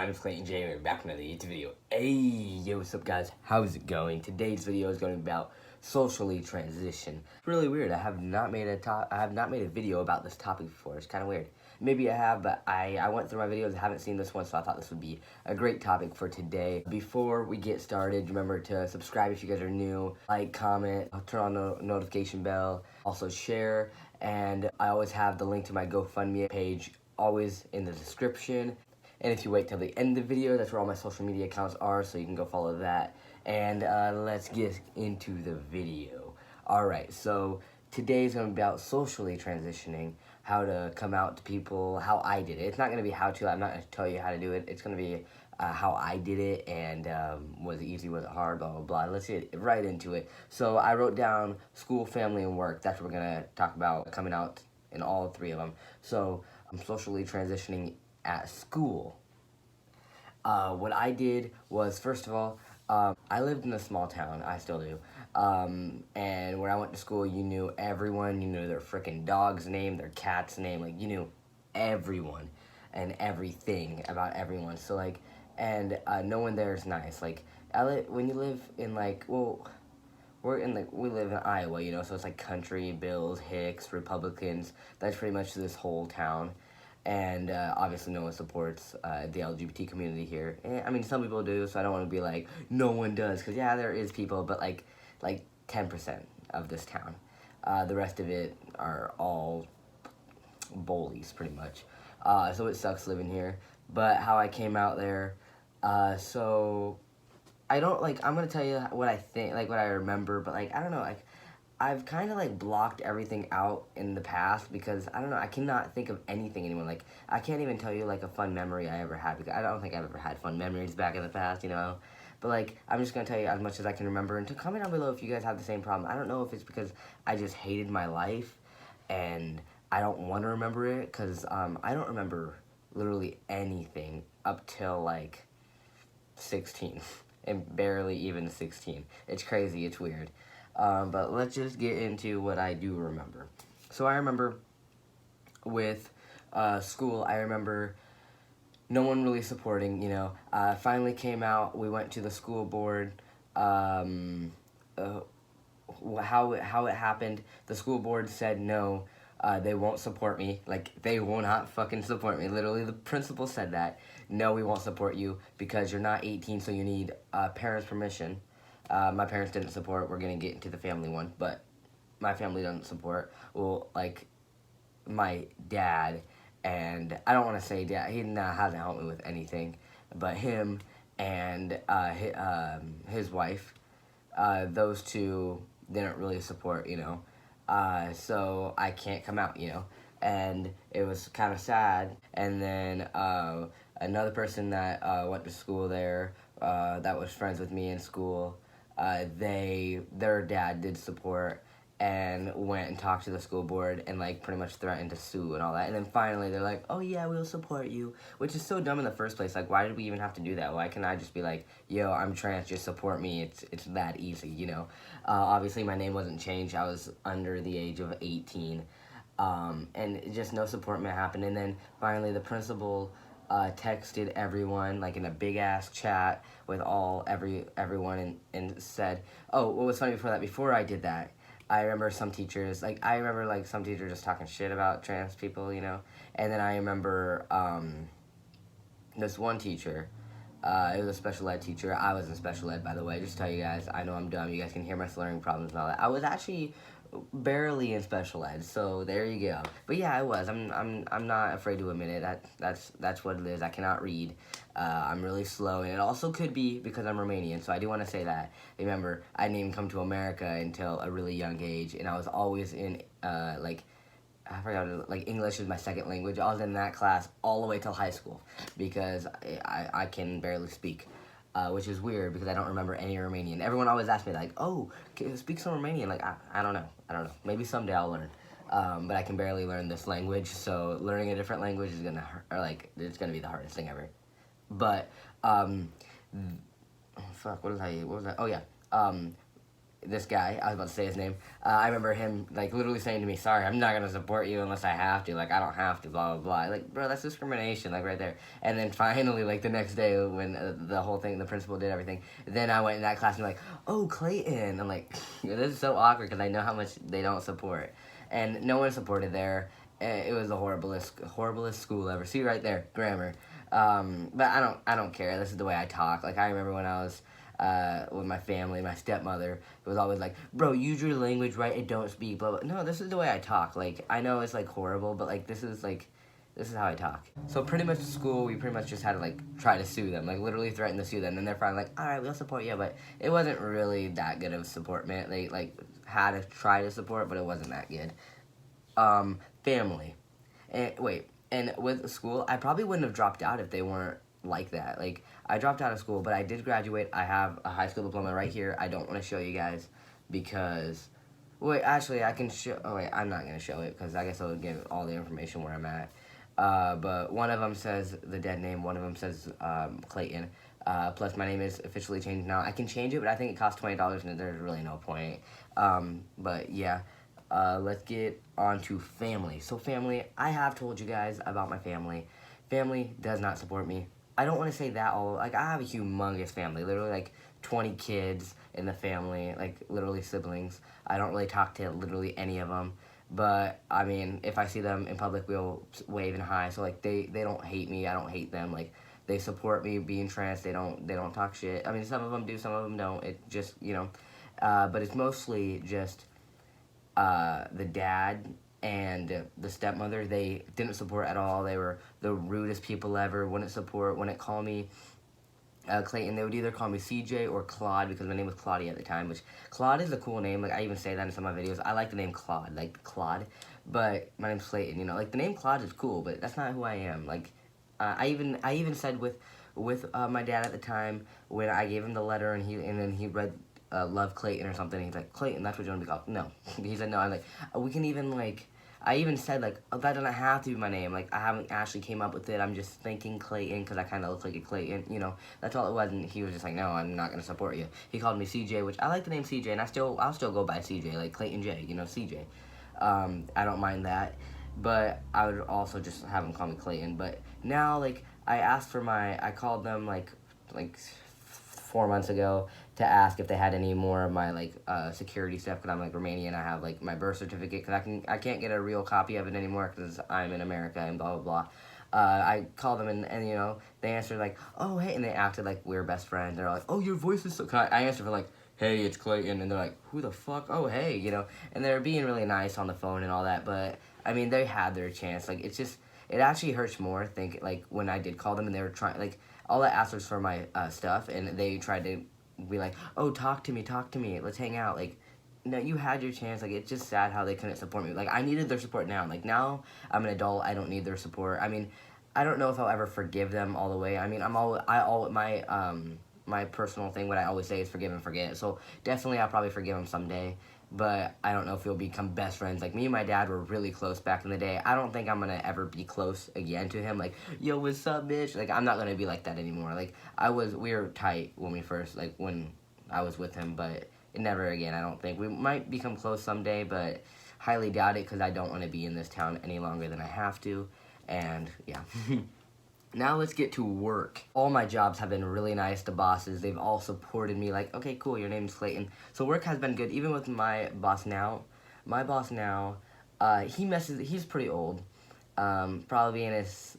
my name is Clayton J Reeves, back with another YouTube video. Hey, yo, what's up guys? How's it going? Today's video is going to be about socially transition. It's really weird. I have not made a video about this topic before. It's kind of weird. Maybe I have, but I went through my videos, I haven't seen this one, so I thought this would be a great topic for today. Before we get started, remember to subscribe if you guys are new, like, comment, turn on the notification bell, also share, and I always have the link to my GoFundMe page always in the description. And if you wait till the end of the video, that's where all my social media accounts are, so you can go follow that. And let's get into the video. Alright, so today's going to be about socially transitioning, how to come out to people, how I did it. It's not going to be how to, I'm not going to tell you how to do it. It's going to be how I did it, and was it easy, was it hard, blah, blah, blah. Let's get right into it. So I wrote down school, family, and work. That's what we're going to talk about coming out in all three of them. So I'm socially transitioning at school. What I did was, first of all, I lived in a small town. I still do. And when I went to school, you knew everyone. You knew their freaking dog's name, their cat's name. Like, you knew everyone and everything about everyone. So, like, and no one there is nice. Like, when you live in, like, well, we live in Iowa, you know, so it's like country, Bills, Hicks, Republicans. That's pretty much this whole town. And obviously no one supports the LGBT community here. I mean, some people do, so I don't want to be like, no one does. Because, yeah, there is people, but like 10% of this town. The rest of it are all bullies, pretty much. So it sucks living here. But how I came out there, so I don't, like, I'm going to tell you what I think, like, what I remember, but, like, I don't know, like, I've kind of, like, blocked everything out in the past because, I don't know, I cannot think of anything anymore. Like, I can't even tell you, like, a fun memory I ever had, because I don't think I've ever had fun memories back in the past, you know? But, like, I'm just going to tell you as much as I can remember, and to comment down below if you guys have the same problem. I don't know if it's because I just hated my life, and I don't want to remember it, because I don't remember literally anything up till, like, 16, and barely even 16. It's crazy, it's weird. But let's just get into what I do remember. So I remember with school, I remember no one really supporting, you know. Finally came out, we went to the school board. How it happened, the school board said no, they won't support me. Like, they will not fucking support me. Literally, the principal said that. No, we won't support you because you're not 18, so you need parents' permission. My parents didn't support. We're going to get into the family one, but my family doesn't support. Well, like, my dad, and I don't want to say dad, he hasn't helped me with anything, but him and his wife, those two didn't really support, you know, so I can't come out, you know, and it was kind of sad. And then another person that went to school there, that was friends with me in school, their dad did support and went and talked to the school board and, like, pretty much threatened to sue and all that. And then finally they're like, oh yeah, we'll support you, which is so dumb in the first place. Like, why did we even have to do that? Why can't I just be like, yo, I'm trans, just support me? It's that easy, you know. Obviously my name wasn't changed. I was under the age of 18, and just no support happened. And then finally the principal texted everyone, like, in a big ass chat with everyone, and said, oh, what was funny before I did that, I remember some teachers, like, some teachers just talking shit about trans people, you know. And then I remember this one teacher, it was a special ed teacher. I was in special ed, by the way, just to tell you guys. I know I'm dumb, you guys can hear my slurring problems and all that. I was actually barely in special ed, so there you go. But yeah, I was. I'm not afraid to admit it. That's what it is. I cannot read. I'm really slow, and it also could be because I'm Romanian, so I do want to say that. Remember, I didn't even come to America until a really young age, and I was always in, like, I forgot, like, English is my second language. I was in that class all the way till high school, because I can barely speak. Which is weird because I don't remember any Romanian. Everyone always asks me, like, oh, can you speak some Romanian? Like, I don't know. Maybe someday I'll learn. But I can barely learn this language, so learning a different language is gonna hurt, or, like, it's gonna be the hardest thing ever. But, fuck, what was that? Oh, yeah. this guy, I was about to say his name, I remember him, like, literally saying to me, sorry, I'm not going to support you unless I have to, like, I don't have to, blah, blah, blah. Like, bro, that's discrimination, like, right there. And then finally, like, the next day, when the whole thing, the principal did everything, then I went in that class and like, oh, Clayton. I'm like, this is so awkward, because I know how much they don't support. And no one supported there. It was the horriblest school ever. See, right there, grammar. But I don't care. This is the way I talk. Like, I remember when I was with my family, my stepmother, it was always like, bro, use your language right and don't speak, blah, blah. No, this is the way I talk. Like, I know it's, like, horrible, but, like, this is how I talk. So pretty much at school, we pretty much just had to, like, try to sue them. Like, literally threaten to sue them. And they're finally like, all right, we'll support you. But it wasn't really that good of support, man. They, like, had to try to support, but it wasn't that good. Family. And with school, I probably wouldn't have dropped out if they weren't like that. Like, I dropped out of school, but I did graduate. I have a high school diploma right here. I don't want to show you guys because, wait, actually, I can show, oh wait, I'm not going to show it because I guess I'll give all the information where I'm at. But one of them says the dead name, one of them says Clayton. Plus, my name is officially changed now. I can change it, but I think it costs $20, and there's really no point. But yeah, let's get on to family. So family, I have told you guys about my family. Family does not support me. I don't want to say that all, like, I have a humongous family, literally, like, 20 kids in the family, like, literally siblings. I don't really talk to literally any of them, but, I mean, if I see them in public, we'll wave and hi, so, like, they don't hate me, I don't hate them, like, they support me being trans, they don't talk shit. I mean, some of them do, some of them don't, it just, you know, but it's mostly just, the dad and the stepmother, they didn't support at all. They were the rudest people ever, wouldn't support, wouldn't call me Clayton. They would either call me CJ or Claude, because my name was Claudia at the time, which Claude is a cool name. Like, I even say that in some of my videos. I like the name Claude, like Claude, but my name's Clayton, you know. Like, the name Claude is cool, but that's not who I am. Like, I even said with my dad at the time, when I gave him the letter and then he read Love Clayton or something, he's like, Clayton, that's what you want to be called. No. He said no. I'm like, we can even, like, I even said, like, oh, that doesn't have to be my name. Like, I haven't actually came up with it. I'm just thinking Clayton because I kind of look like a Clayton, you know. That's all it was, and he was just like, no, I'm not going to support you. He called me CJ, which I like the name CJ, and I'll still go by CJ, like Clayton J, you know, CJ. I don't mind that, but I would also just have him call me Clayton. But now, like, I called them, like 4 months ago to ask if they had any more of my, like, security stuff, because I'm, like, Romanian. I have, like, my birth certificate, because I can't get a real copy of it anymore because I'm in America and blah, blah, blah. I called them, and, you know, they answered, like, oh, hey, and they acted like we were best friends. They're like, oh, your voice is so, I answered for, like, hey, it's Clayton, and they're like, who the fuck? Oh, hey, you know, and they're being really nice on the phone and all that, but, I mean, they had their chance. Like, it's just, it actually hurts more, like, when I did call them, and they were trying, like, all I asked was for my stuff, and they tried to be like, oh, talk to me, let's hang out. Like, no, you had your chance. Like, it's just sad how they couldn't support me. Like, I needed their support now. Like, now I'm an adult, I don't need their support. I mean, I don't know if I'll ever forgive them all the way. I mean, my personal thing, what I always say is forgive and forget. So definitely I'll probably forgive them someday, but I don't know if we'll become best friends. Like, me and my dad were really close back in the day. I don't think I'm gonna ever be close again to him. Like, yo, what's up, bitch? Like, I'm not gonna be like that anymore. Like, we were tight when when I was with him, but never again, I don't think. We might become close someday, but highly doubt it, because I don't want to be in this town any longer than I have to, and yeah. Now let's get to work. All my jobs have been really nice to bosses. They've all supported me, like, okay, cool, your name's Clayton. So work has been good, even with my boss now. My boss now, he's pretty old. Probably in his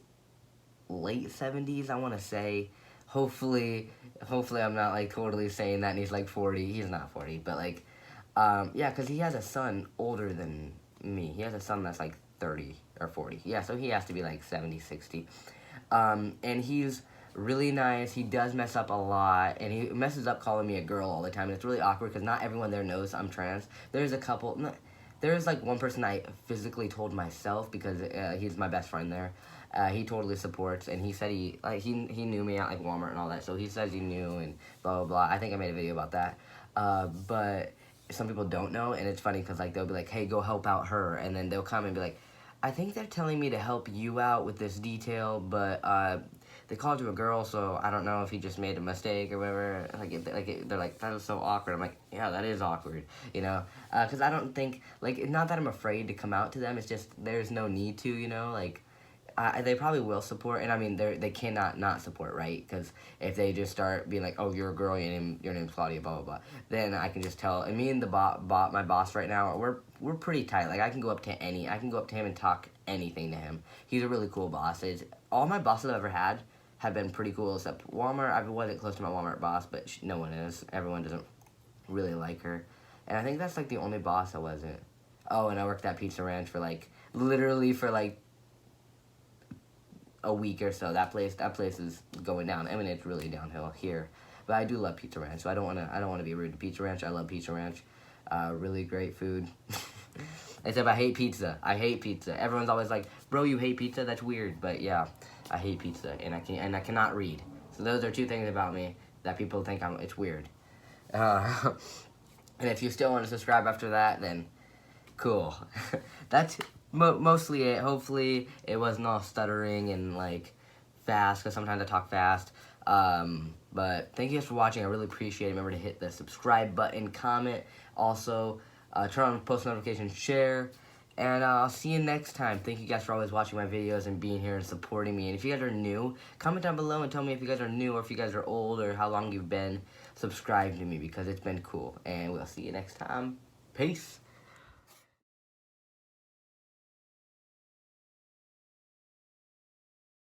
late 70s, I want to say. Hopefully I'm not, like, totally saying that and he's, like, 40. He's not 40, but, like, yeah, because he has a son older than me. He has a son that's, like, 30 or 40. Yeah, so he has to be, like, 70, 60. And he's really nice. He does mess up a lot, and he messes up calling me a girl all the time. And it's really awkward because not everyone there knows I'm trans. There's like one person I physically told myself, because he's my best friend there. He totally supports, and he said he knew me at, like, Walmart and all that. So he says he knew and blah blah blah. I think I made a video about that. But some people don't know, and it's funny because, like, they'll be like, hey, go help out her, and then they'll come and be like, I think they're telling me to help you out with this detail, but they called you a girl, so I don't know if he just made a mistake or whatever. They're like, that was so awkward. I'm like, yeah, that is awkward, you know? Because I don't think, like, not that I'm afraid to come out to them, it's just there's no need to, you know? Like, they probably will support, and I mean, they cannot not support, right? Because if they just start being like, oh, you're a girl, your name's Claudia, blah, blah, blah, then I can just tell, and me and my boss right now, we're pretty tight. Like, I can go up to him and talk anything to him. He's a really cool boss. All my bosses I've ever had have been pretty cool, except Walmart. I wasn't close to my Walmart boss, but no one is. Everyone doesn't really like her. And I think that's, like, the only boss I wasn't. Oh, and I worked at Pizza Ranch for, like, literally for, like, a week or so. That place is going down. I mean, it's really downhill here. But I do love Pizza Ranch, so I don't wanna be rude to Pizza Ranch. I love Pizza Ranch. Really great food. Except I hate pizza. I hate pizza. Everyone's always like, bro, you hate pizza? That's weird. But yeah, I hate pizza, and I cannot read. So those are two things about me that people think it's weird. And if you still want to subscribe after that, then cool. That's mostly it. Hopefully it wasn't all stuttering and like fast, because sometimes I talk fast. But thank you guys for watching. I really appreciate it. Remember to hit the subscribe button, comment, also turn on post notifications, share, and I'll see you next time. Thank you guys for always watching my videos and being here and supporting me. And if you guys are new, comment down below and tell me if you guys are new or if you guys are old or how long you've been subscribed to me, because it's been cool. And we'll see you next time. Peace.